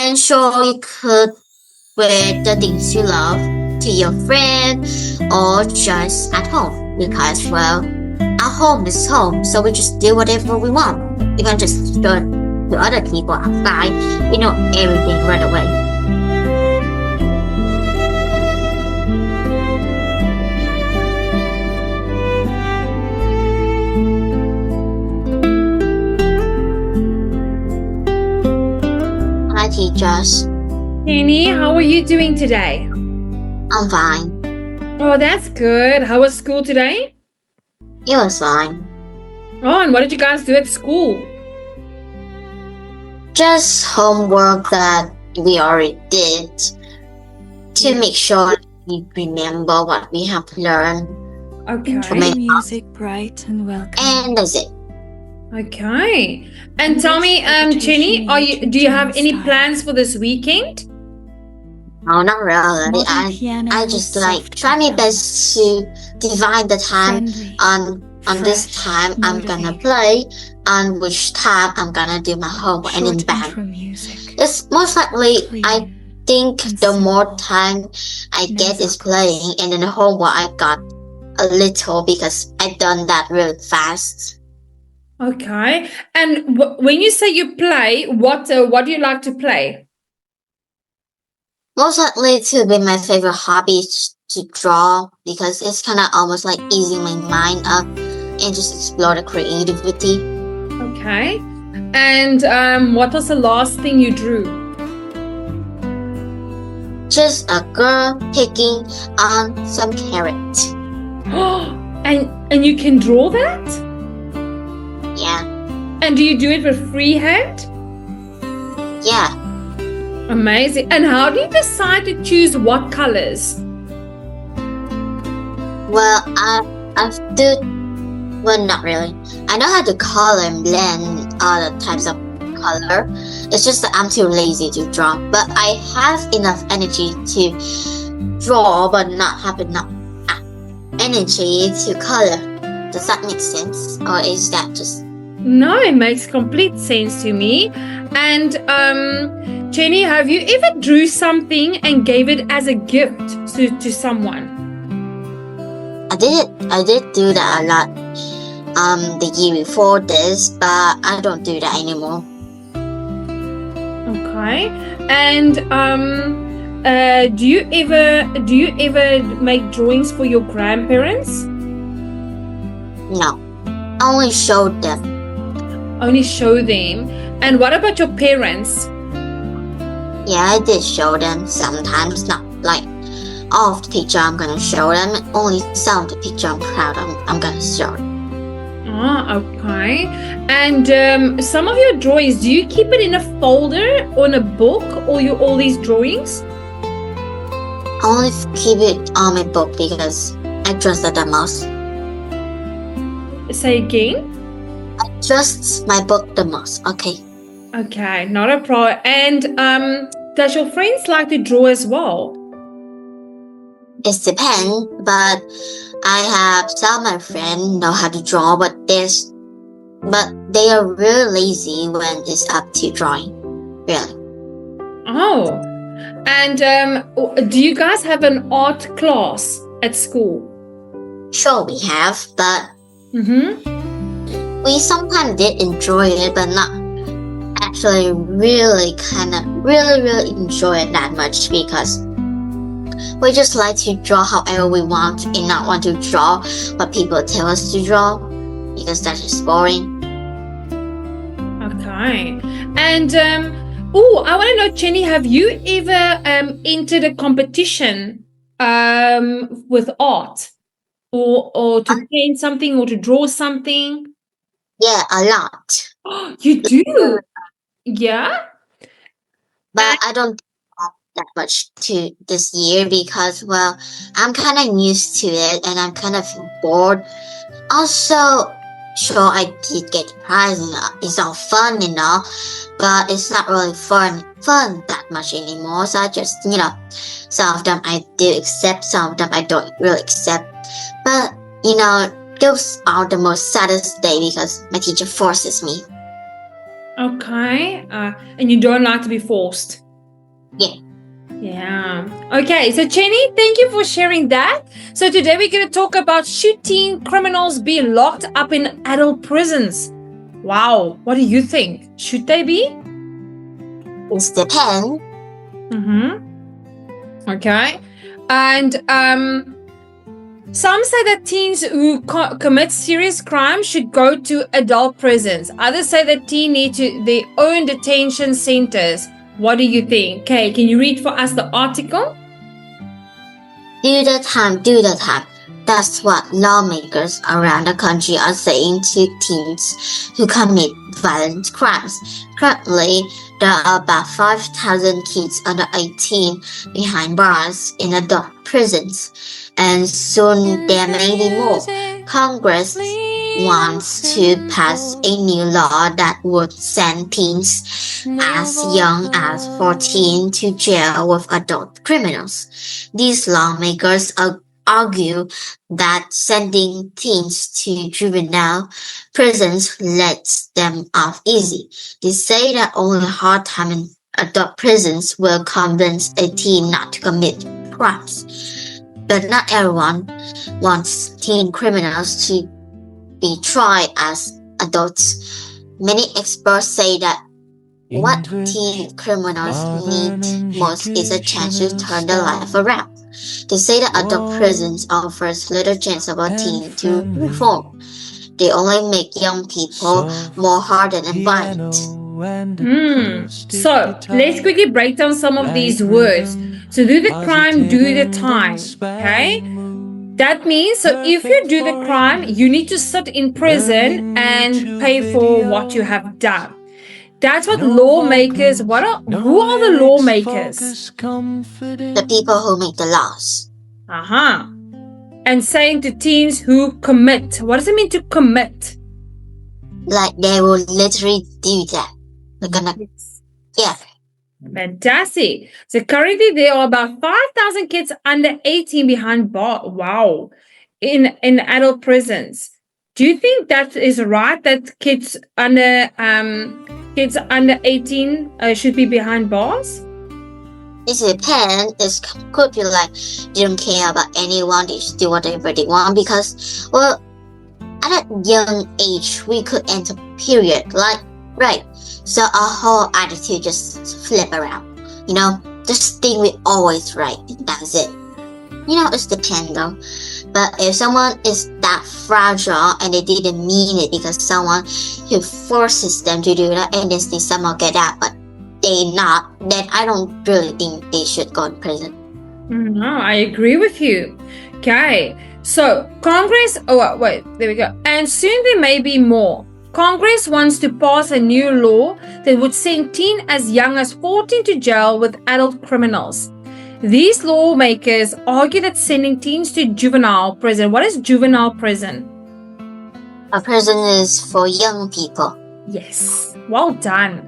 And sure, you could with the things you love to your friend or just at home because, well, our home is home, so we just do whatever we want. We can just show it to other people outside. We know everything right away. Hi, teachers. Jenny, how are you doing today? I'm fine. Oh, that's good. How was school today? It was fine. Oh, and what did you guys do at school? Just homework that we already did to make sure we remember what we have learned. Okay. Intro music bright and welcome. And that's it. Okay. And tell me, Jenny, do you have any plans for this weekend? No, not really. I just try my best to divide the time on this time I'm gonna play, on which time I'm gonna do my homework, and then bam. It's most likely I think the more time I get is playing, and then the homework I got a little because I done that really fast. Okay. And when you say you play, what do you like to play? Most likely to be my favorite hobby is to draw because it's kind of almost like easing my mind up and just explore the creativity. Okay. And what was the last thing you drew? Just a girl picking on some carrot. And you can draw that? Yeah. And do you do it with freehand? Yeah. Amazing. And how do you decide to choose what colors? Well, well, not really. I know how to color and blend other types of color. It's just that I'm too lazy to draw. But I have enough energy to draw, but not have enough energy to color. Does that make sense? Or is that just... No, it makes complete sense to me. And Jenny, have you ever drew something and gave it as a gift to someone? I did do that a lot the year before this, but I don't do that anymore. Okay. And do you ever make drawings for your grandparents? No. I only showed them. Only show them. And what about your parents? Yeah, I did show them sometimes, not like all of the picture I'm gonna show them, only some of the picture I'm proud of I'm gonna show them. Ah, okay. And some of your drawings, do you keep it in a folder or in a book, or all these drawings? I only keep it on my book because I trust it the most. Say again? I trust my book the most, okay. Okay, not a problem. And does your friends like to draw as well? It depends, but I have some of my friends know how to draw, but they are really lazy when it's up to drawing. Really. Oh. And do you guys have an art class at school? Sure, we have, but we sometimes did enjoy it, but not actually really enjoy it that much because we just like to draw however we want and not want to draw what people tell us to draw because that's just boring. Okay. And I want to know, Jenny, have you ever entered a competition with art or to paint something or to draw something? Yeah, a lot. You do? Yeah? But I don't that much to this year because, well, I'm kind of used to it and I'm kind of bored. Also, sure, I did get the prize and it's all fun and all, but it's not really fun that much anymore. So I just, some of them I do accept, some of them I don't really accept. But, those are the most saddest day because my teacher forces me. Okay. And you don't like to be forced? Yeah. Yeah. Okay, so Chenny, thank you for sharing that. So today we're going to talk about should teen criminals be locked up in adult prisons? Wow, what do you think? Should they be? It depends. Okay. And some say that teens who commit serious crimes should go to adult prisons. Others say that teens need their own detention centers. What do you think? Okay, can you read for us the article? Do the time. That's what lawmakers around the country are saying to teens who commit violent crimes. Currently, there are about 5,000 kids under 18 behind bars in adult prisons, and soon there may be more. Congress wants to pass a new law that would send teens as young as 14 to jail with adult criminals. These lawmakers argue that sending teens to juvenile prisons lets them off easy. They say that only hard time in adult prisons will convince a teen not to commit crimes. But not everyone wants teen criminals to be tried as adults. Many experts say that what teen criminals need most is a chance to turn their life around. They say that adult prisons offers little chance of a teen to reform. They only make young people more hardened and violent. So let's quickly break down some of these words. So do the crime, do the time. Okay? That means, so if you do the crime, you need to sit in prison and pay for what you have done. That's what lawmakers, who are the lawmakers? The people who make the laws. And saying to teens who commit. What does it mean to commit? Like they will literally do that. They're gonna, yeah. Fantastic. So currently there are about 5,000 kids under 18 behind bars. Wow. In adult prisons. Do you think that is right, that kids under 18 should be behind bars? It depends. It could be like they don't care about anyone. They just do whatever they want because, well, at a young age, we could enter period, like, right. So our whole attitude just flip around. You know, just think we're always right. That's it. You know, it depends though. But if someone is that fragile and they didn't mean it because someone who forces them to do that and they see someone get out, but they not, then I don't really think they should go in prison. No, I agree with you. Okay, so Congress, there we go. And soon there may be more. Congress wants to pass a new law that would send teens as young as 14 to jail with adult criminals. These lawmakers argue that sending teens to juvenile prison. What is juvenile prison? A prison is for young people. Yes, well done.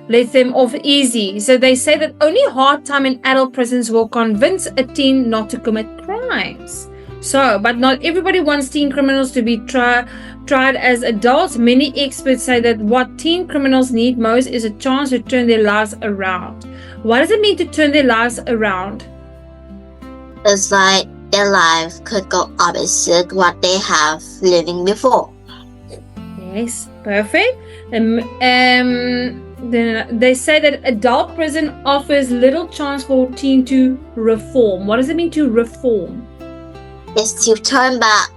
Let them off easy. So they say that only hard time in adult prisons will convince a teen not to commit crimes. So, but not everybody wants teen criminals to be tried as adults. Many experts say that what teen criminals need most is a chance to turn their lives around. What does it mean to turn their lives around? It's like their life could go opposite what they have living before. Yes, perfect. Then they say that adult prison offers little chance for teen to reform. What does it mean to reform? It's to turn back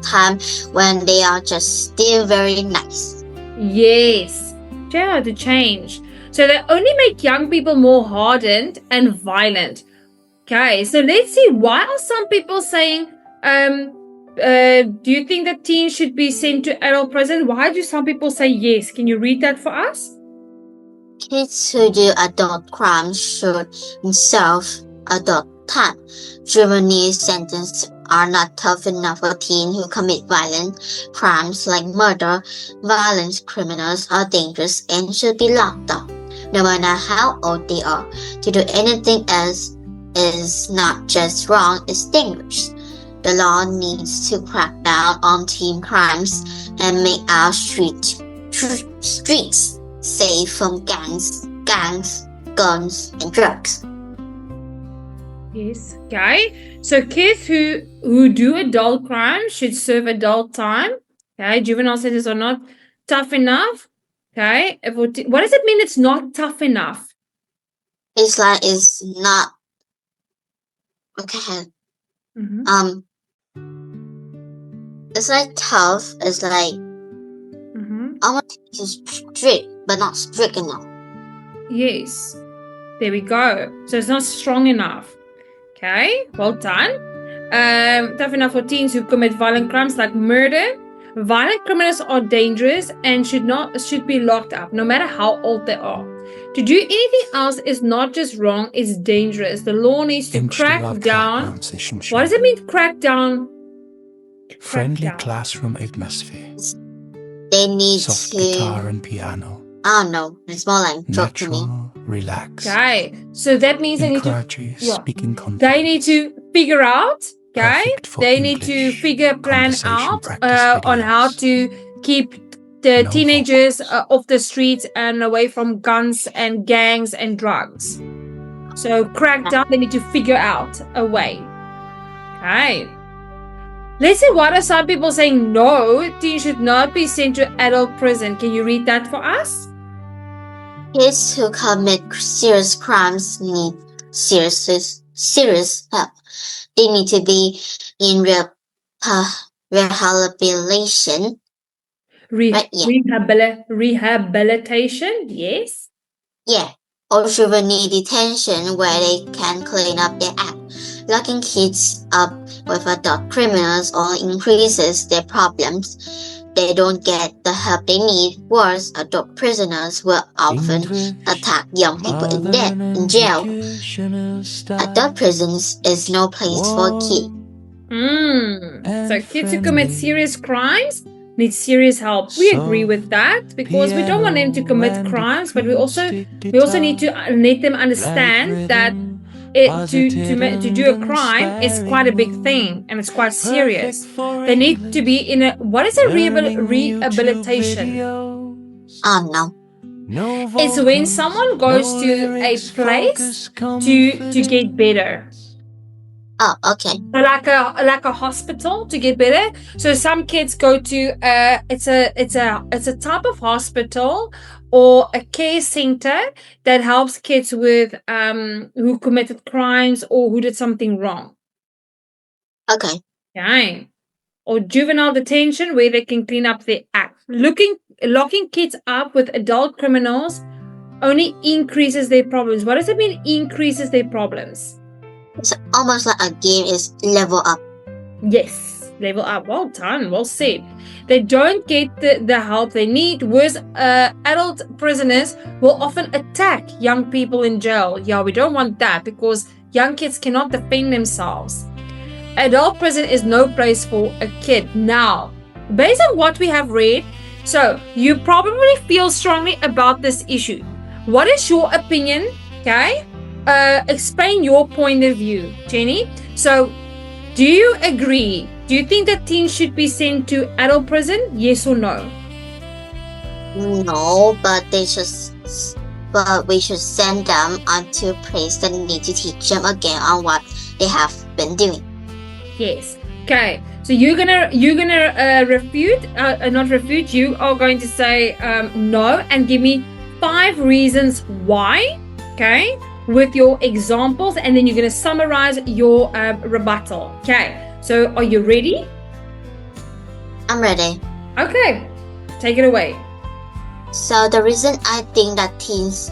time when they are just still very nice. Yes, yeah, to change. So they only make young people more hardened and violent. Okay, so let's see, why are some people saying, do you think that teens should be sent to adult prison? Why do some people say yes? Can you read that for us? Kids who do adult crimes should serve adult time. Juvenile sentences are not tough enough for teens who commit violent crimes like murder. Violent criminals are dangerous and should be locked up. No matter how old they are, to do anything else is not just wrong, it's dangerous. The law needs to crack down on teen crimes and make our streets safe from gangs guns, and drugs. Yes. Okay. So kids who do adult crimes should serve adult time. Okay. Juvenile sentences are not tough enough. Okay. What does it mean? It's not tough enough. It's like it's not okay. Mm-hmm. It's like tough. It's like I want to strict, but not strict enough. Yes. There we go. So it's not strong enough. Okay, well done. Tough enough for teens who commit violent crimes like murder. Violent criminals are dangerous and should be locked up, no matter how old they are. To do anything else is not just wrong; it's dangerous. The law needs to crack down. What does it mean? Crack down. Friendly classroom atmosphere. They need soft to. guitar and piano. I don't know. It's more like joke to me. Natural, relaxed. Okay, so that means they need to. Speaking confidence. They need to figure out. Okay, they need to English plan out conversation on how to keep the No teenagers off the streets and away from guns and gangs and drugs. So crack down. They need to figure out a way. Okay. Let's see, what are some people saying? No, teens should not be sent to adult prison. Can you read that for us? Kids who commit serious crimes need serious help. They need to be in rehabilitation. Right, yeah. Rehabilitation, yes. Yeah, or juvenile detention where they can clean up their act. Locking kids up with adult criminals only increases their problems. They don't get the help they need. Worse, adult prisoners will often attack young people in jail. Adult prisons is no place for kids. So kids who commit serious crimes need serious help. We agree with that because we don't want them to commit crimes, but we also need to let them understand that to do a crime is quite a big thing and it's quite serious. They need to be in a rehabilitation. Oh no. It's when someone goes to a place to get better. Oh, okay. So like a hospital to get better. So some kids go to it's a type of hospital or a care center that helps kids with who committed crimes or who did something wrong. Okay. Okay. Or juvenile detention where they can clean up their act. Locking kids up with adult criminals only increases their problems. What does it mean, increases their problems? It's almost like a game is level up. Yes, level up. Well done, well said. They don't get the help they need. Worse, adult prisoners will often attack young people in jail. Yeah, we don't want that because young kids cannot defend themselves. Adult prison is no place for a kid. Now, based on what we have read, so you probably feel strongly about this issue. What is your opinion? Okay? Explain your point of view, Jenny. So, do you agree? Do you think that teens should be sent to adult prison? Yes or no? No, but we should send them onto a place that need to teach them again on what they have been doing. Yes. Okay. So you're gonna refute, not refute. You are going to say no and give me 5 reasons why. Okay. With your examples, and then you're going to summarize your rebuttal. Okay, so are you ready? I'm ready. Okay, take it away. So the reason I think that teens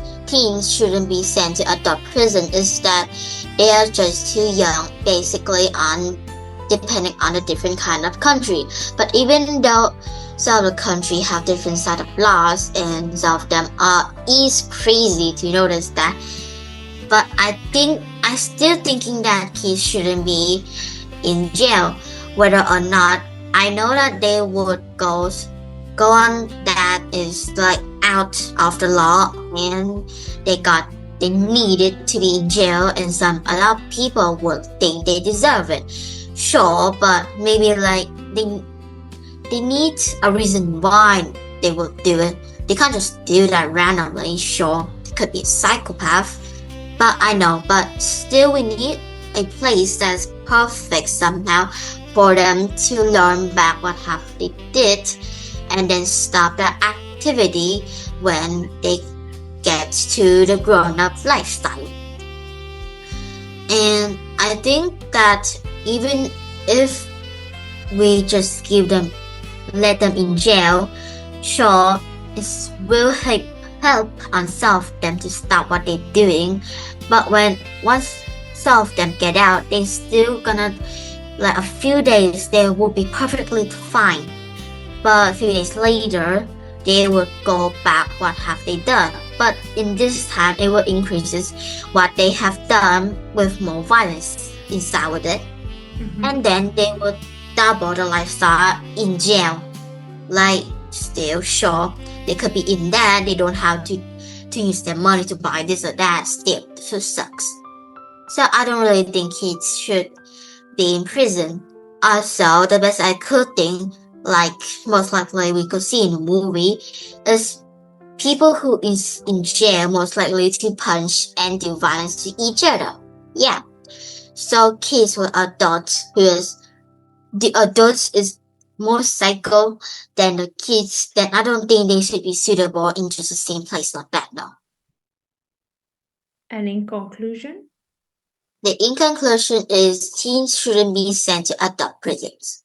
shouldn't be sent to adult prison is that they are just too young, basically depending on the different kind of country. But even though some of the country have different set of laws and some of them is crazy to notice that. But I still thinking that kids shouldn't be in jail, whether or not I know that they would go on that is like out of the law and they needed to be in jail, and a lot of people would think they deserve it. Sure, but maybe like they need a reason why they will do it. They can't just do that randomly, sure. could be a psychopath. But I know, but still we need a place that's perfect somehow for them to learn back what have they did and then stop that activity when they get to the grown-up lifestyle. And I think that even if we just let them in jail, sure, it will help unsolve them to stop what they're doing. But once some of them get out, they still gonna, like a few days, they will be perfectly fine. But a few days later, they will go back what have they done. But in this time, it will increases what they have done with more violence inside with it. And then they will double the lifestyle in jail. Like, still, sure, they could be in there, they don't have to use their money to buy this or that, still, it sucks. So I don't really think kids should be in prison. Also, the best I could think, like most likely we could see in a movie, is people who is in jail most likely to punch and do violence to each other. Yeah. So kids with adults the adults is more psycho than the kids, then I don't think they should be suitable in just the same place like that, no. And in conclusion? In conclusion is teens shouldn't be sent to adult prisons.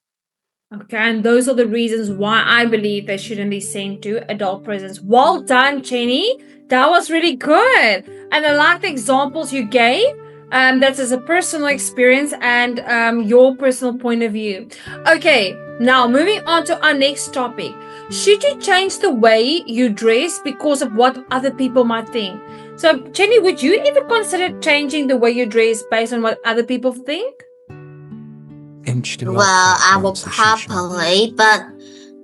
Okay, and those are the reasons why I believe they shouldn't be sent to adult prisons. Well done, Jenny. That was really good. And I like the examples you gave. That's as a personal experience and your personal point of view. Okay, now moving on to our next topic. Should you change the way you dress because of what other people might think? So, Jenny, would you ever consider changing the way you dress based on what other people think? Well, I will probably, but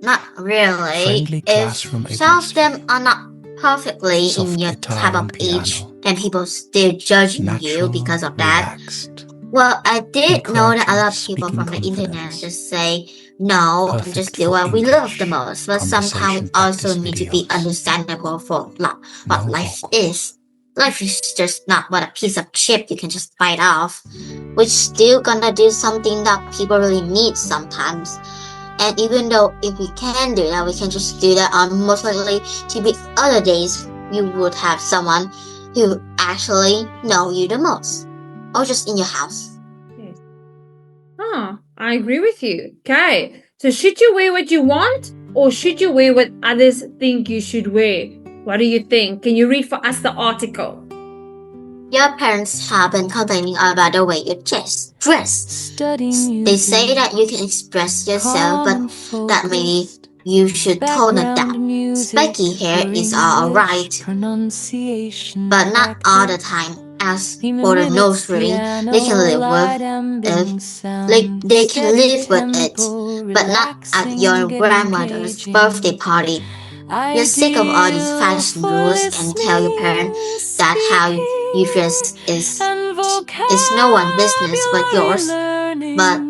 not really. If some of them are not perfectly in your type of age and people still judging you because of that. Well, I did know that a lot of people from the internet just say, no, and just do what we love the most. But sometimes we also need to be understandable for what life is. Life is just not what a piece of chip you can just bite off. We're still gonna do something that people really need sometimes. And even though if we can do that, we can just do that on most likely to be other days you would have someone who actually know you the most. Or just in your house. Yes. I agree with you. Okay. So should you wear what you want or should you wear what others think you should wear? What do you think? Can you read for us the article? Your parents have been complaining about the way you dress. They say that you can express yourself, but that maybe you should tone it down. Spiky hair is alright, but not all the time. As for the nose ring, they can live with it. They can live with it, but not at your grandmother's birthday party. You're sick of all these fashion rules and tell your parents that how you dress is no one's business but yours. But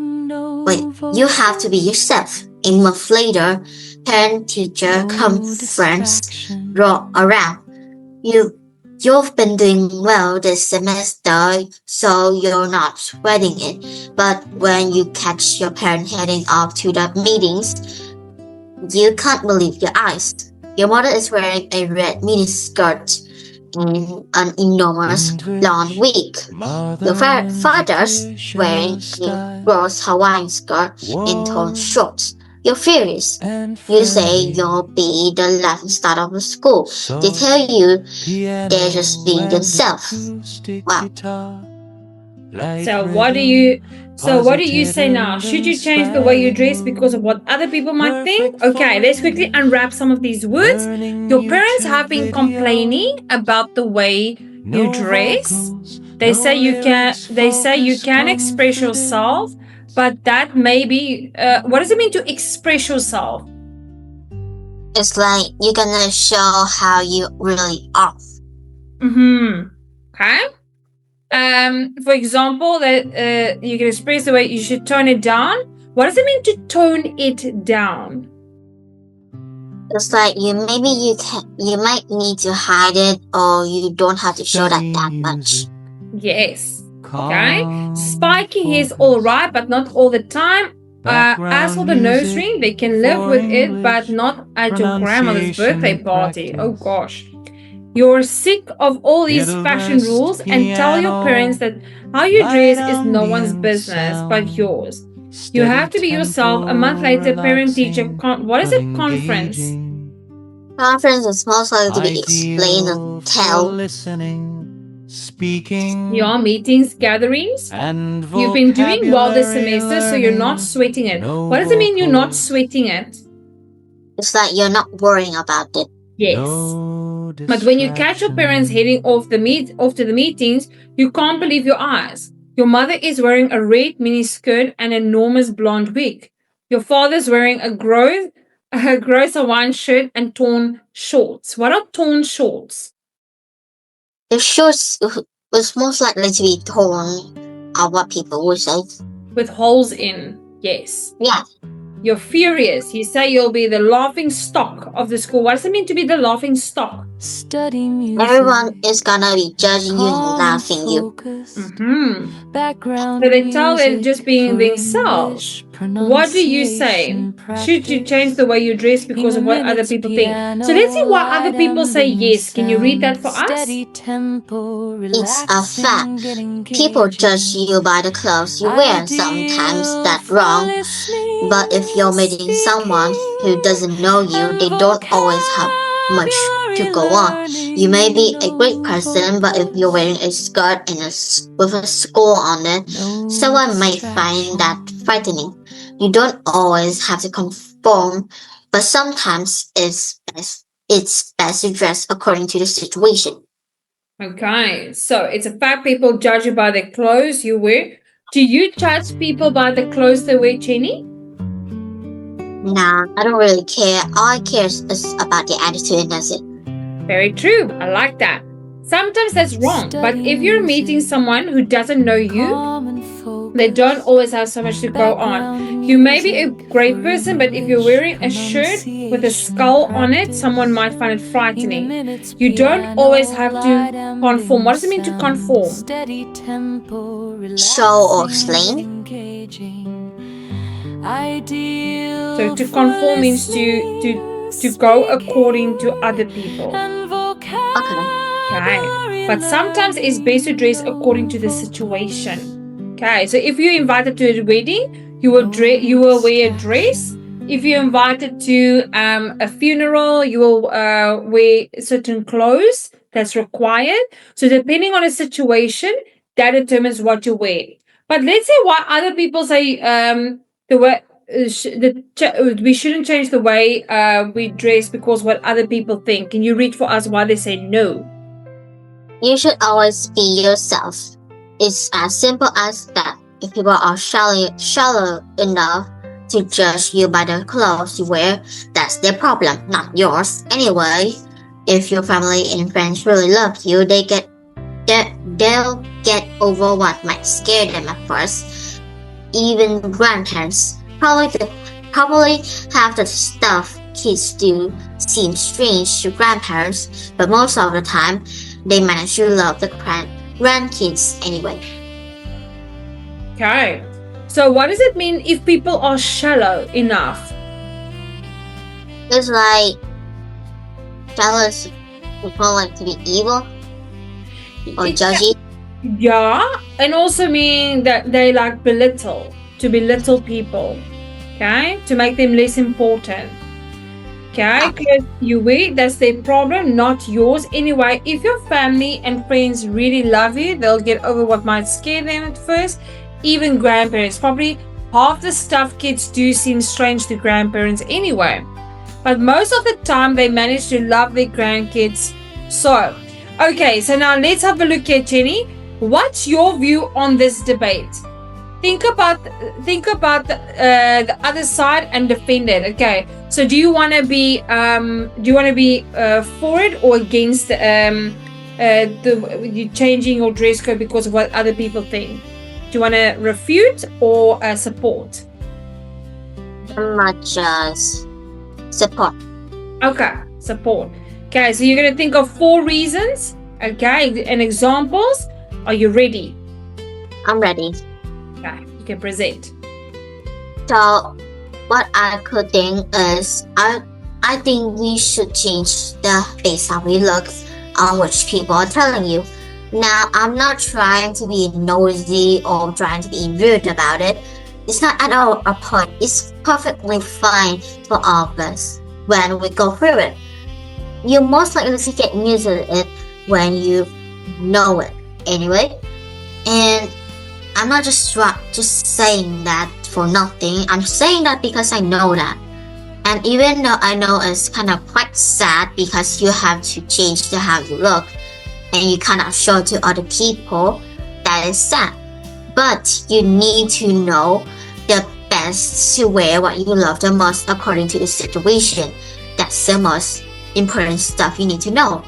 wait, you have to be yourself. A month later, parent-teacher conference roll around. You've been doing well this semester, so you're not sweating it. But when you catch your parent heading off to the meetings, you can't believe your eyes. Your mother is wearing a red miniskirt and an enormous blonde wig. Your father's wearing a gross Hawaiian skirt and torn shorts. You're furious. You say you'll be the laughing stock of the school. They tell you they're just being themselves. Wow. So what do you say now? Should you change the way you dress because of what other people might think? Okay, let's quickly unwrap some of these words. Your parents have been complaining about the way you dress. They say you can express yourself, but that may be what does it mean to express yourself? It's like you're gonna show how you really are. Okay. For example, that you can express the way you should tone it down. What does it mean to tone it down? It's like you might need to hide it, or you don't have to show that much. Yes. Okay. Spiky hair's all right, but not all the time. As for the nose ring, they can live with it, but not at your grandmother's birthday party. Oh gosh. You're sick of all these fashion rules and tell your parents that how you dress is no one's business but yours. You have to be yourself. A month later, parent-teacher what is it? Conference. Conference is most likely to be explain and tell. Your meetings, gatherings. You've been doing well this semester, so you're not sweating it. What does it mean you're not sweating it? It's like you're not worrying about it. Yes. But when you catch your parents heading off to the meetings, you can't believe your eyes. Your mother is wearing a red mini skirt and an enormous blonde wig. Your father's wearing a gross Hawaiian shirt and torn shorts. What are torn shorts? The shorts was most likely to be torn, are what people would say. With holes in, yes. Yeah. You're furious. You say you'll be the laughing stock of the school. What does it mean to be the laughing stock? Study music. Everyone is gonna be judging you and laughing you. Background so they tell them just being themselves. What do you say? Should you change the way you dress because of what other people think? So let's see why other people say yes. Can you read that for us? It's a fact. People judge you by the clothes you wear. Sometimes that's wrong. But if you're meeting someone who doesn't know you, they don't always have much to go on. You may be a great person, but if you're wearing a skirt and with a skull on it, someone might find that frightening. You don't always have to conform, but sometimes it's best to dress according to the situation. Okay, so it's a fact people judge you by the clothes you wear. Do you judge people by the clothes they wear, Jenny? Nah, I don't really care. All I care is about the attitude, and that's it. Very true. I like that. Sometimes that's wrong, but if you're meeting someone who doesn't know you, they don't always have so much to go on. You may be a great person, but if you're wearing a shirt with a skull on it, someone might find it frightening. You don't always have to conform. What does it mean to conform? Show or explain. So to conform means to go according to other people. Okay. But sometimes it's best to dress according to the situation. Okay. So if you're invited to a wedding, you will wear a dress. If you're invited to a funeral, you will wear certain clothes. That's required. So depending on the situation, that determines what you wear. But let's say why other people say the way we shouldn't change the way we dress because what other people think. Can you read for us why they say no? You should always be yourself. It's as simple as that. If people are shallow enough to judge you by the clothes you wear, that's their problem, not yours. Anyway, if your family and friends really love you, they'll get over what might scare them at first. Even grandparents probably have the stuff kids do seem strange to grandparents, but most of the time, they manage to love the grandkids anyway. Okay. So what does it mean if people are shallow enough? It's like jealous people like to be evil or judgy. Yeah, and also mean that they like belittle people. Okay, to make them less important. Okay, because you wear, that's their problem, not yours. Anyway, if your family and friends really love you, they'll get over what might scare them at first. Even grandparents, probably half the stuff kids do seems strange to grandparents anyway. But most of the time, they manage to love their grandkids. So, okay, so now let's have a look here, Jenny. What's your view on this debate? Think about the other side and defend it. Okay, so do you want to be for it or against you changing your dress code because of what other people think? Do you want to refute or support? Not just support. Okay, support. Okay, so you're going to think of 4 reasons, okay, and examples. Are you ready? I'm ready. Okay, you can present. So, what I could think is, I think we should change the face how we look on which people are telling you. Now, I'm not trying to be nosy or trying to be rude about it. It's not at all a point. It's perfectly fine for all of us when we go through it. You're most likely to get used to it when you know it anyway. And I'm not just saying that for nothing. I'm saying that because I know that. And even though I know it's kind of quite sad because you have to change the how you look and you cannot show to other people, that is sad. But you need to know the best to wear what you love the most according to the situation. That's the most important stuff you need to know.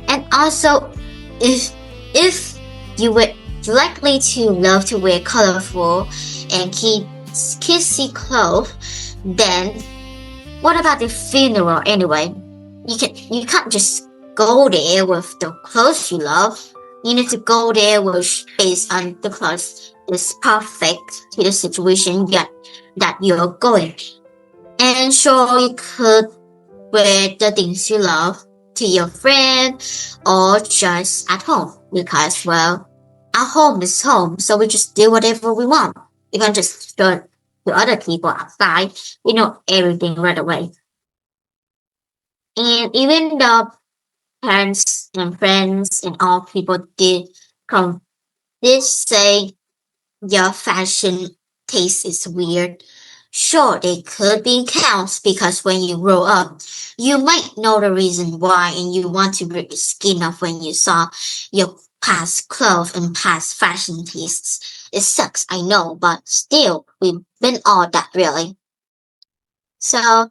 And also, if you were likely to love to wear colorful and kissy clothes, then what about the funeral anyway? You can't just go there with the clothes you love. You need to go there with based on the clothes is perfect to the situation that you're going. And sure, you could wear the things you love to your friend or just at home because, well, our home is home, so we just do whatever we want. We can't just show to other people outside. We know everything right away. And even though parents and friends and all people did say your fashion taste is weird, sure, they could be counts because when you grow up, you might know the reason why and you want to rip your skin off when you saw your past clothes and past fashion tastes. It sucks, I know, but still, we've been all that really. So,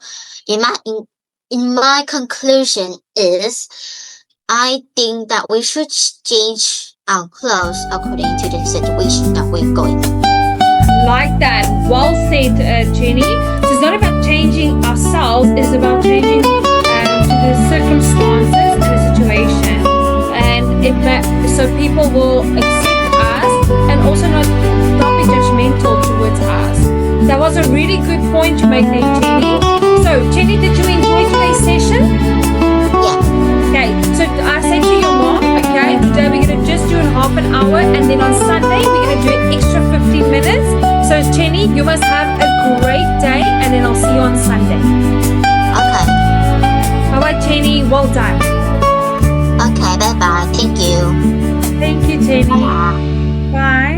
in my conclusion is, I think that we should change our clothes according to the situation that we're going through. Like that. Well said, Jenny. So it's not about changing ourselves, it's about changing to the circumstances and the situation. And so people will accept us and also not be judgmental towards us. That was a really good point to make there, Jenny. So, Jenny, did you enjoy today's session? Yeah. Okay, so I said to your mom, okay, today we're going to just do it half an hour and then on Sunday we're going to do an extra 15 minutes. So Jenny, you must have a great day and then I'll see you on Sunday. Okay. Alright Jenny, well done. Okay, bye-bye. Thank you. Thank you Jenny. Bye. Bye.